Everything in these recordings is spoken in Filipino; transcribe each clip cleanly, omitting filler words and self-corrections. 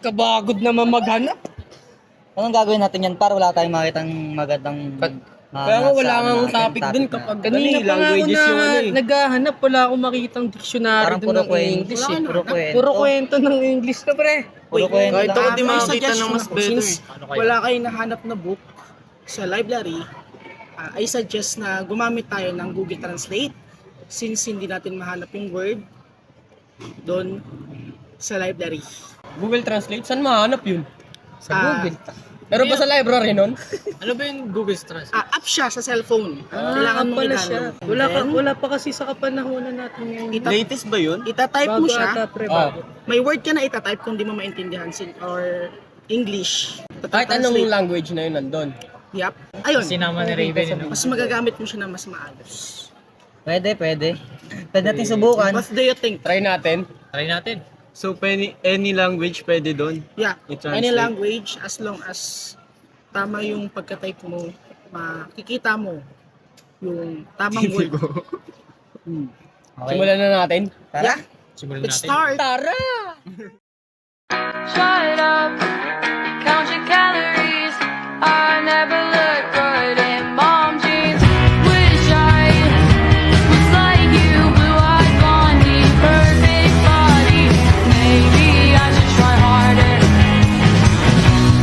Kabagod naman maghanap. Anong gagawin natin yan para wala tayong makitang magandang... Kaya nga wala nga akong topic dun kapag kanina pa nga ako naghahanap, wala akong makitang dictionary Parang dun puro ng kwento. English eh. Puro kwento. Puro kwento ng English na pre. Puro kwento Kahit ako lang. di makakita ng mas better. Since wala kayong nahanap na book sa library, I suggest na gumamit tayo ng Google Translate since hindi natin mahanap yung word doon sa library. Google Translate, saan mahanap yun? Sa Ah, Google. Pero ba sa library nun? Ano ba yung Google Translate? App siya sa cellphone. Kailangan mong pala i-download. siya. Wala pa kasi sa kapanahonan natin ngayon. Latest ba yun? Itatype mo siya, ata, pre, bago. may word ka na itatype kung di mo maintindihan or English. Kahit anong language na yun nandun. Yup. Ayun. Sinama ni Raven. Mas magagamit mo siya na mas maayos. Pwede. Pwede natin subukan. What do you think? Try natin. Try natin. So, any language pwede doon? Yeah. I-translate. Any language as long as tama yung pagka-type mo, makikita mo yung tamang word. Okay. Simulan na natin. Tara. Simulan Let's natin. start! Tara! Shut up, count your calories. I never look good in mom jeans. Wish I was like you, blue-eyed blondie, perfect body. Maybe I should try harder.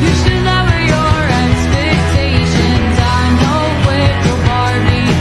You should lower your expectations. I know with your Barbie,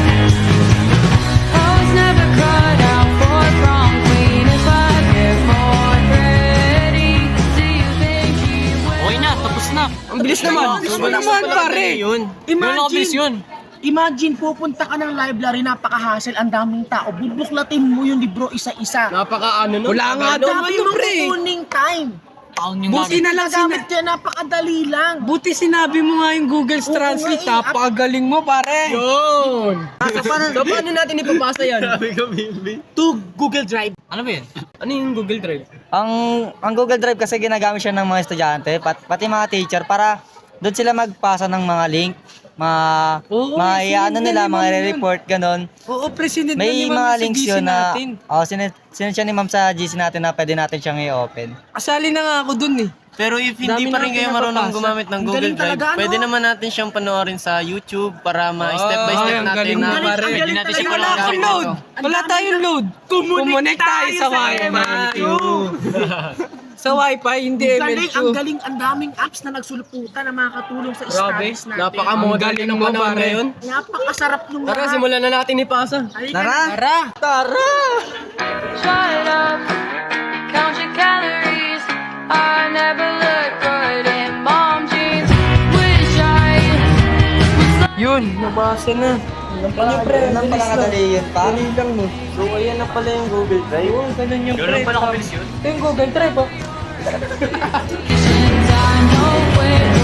I was never cut out for prom queen. If I get more ready, do you think he will? Okay na, tapos na. Ang bilis naman. Bilis mo naman, pare. Yun. Nakabilis yun. Imagine, pupunta ka ng library, napaka-hassle, ang daming tao. Bubuklatin mo yung libro isa-isa. Napaka-ano nun? Wala nga daw Dami ano, mong pre. kukuning time. Taon yung Buti na lang Gamit ka, napakadali lang. Buti sinabi mo nga yung Google Translate. Napakagaling mo, pare. Yun. So, paano natin ipapasa yan? Sabi ka, baby. To Google Drive. Ano ba yun? Ano yung Google Drive? Ang Google Drive kasi ginagamit siya ng mga estudyante, pati mga teacher para doon sila magpasa ng mga link, Oo, ano nila, sinend mga na ni report ganun. Oo, president May mga links yun na, natin. sinend siya ni ma'am sa GC natin na pwede natin siyang i-open. Asali na nga ako dun eh. Pero if hindi Dami pa rin natin kayo marunong napapasa. gumamit ng Ang Google galing Drive, talaga, no? pwede naman natin siyang panoorin sa YouTube para ma-step by step ang natin galing na mo, pare. Ang galing natin talaga. simulan Wala akong load. Wala tayong load. Kumonek tayo sa Wi-Fi. Sa Wi-Fi, hindi Galing, ML2. ang galing, ang daming apps na nagsulputan na makakatulong sa Grabe, studies natin. napaka-modern ng panahon ngayon. Napakasarap nung Tara, lahat. simulan na natin ipasa. Halika Tara! na. Tara! Shut up, count your calories. I never look good in mom jeans. Wish I was like Yun, nabasa na. Ano pre? Nang pala kadali yun pa. Dali lang no. So, ayan na pala yung Google Drive. Oo, ganun yung Yun pre. lang pala kabilis yun. Ito yung Google Drive oh. I know where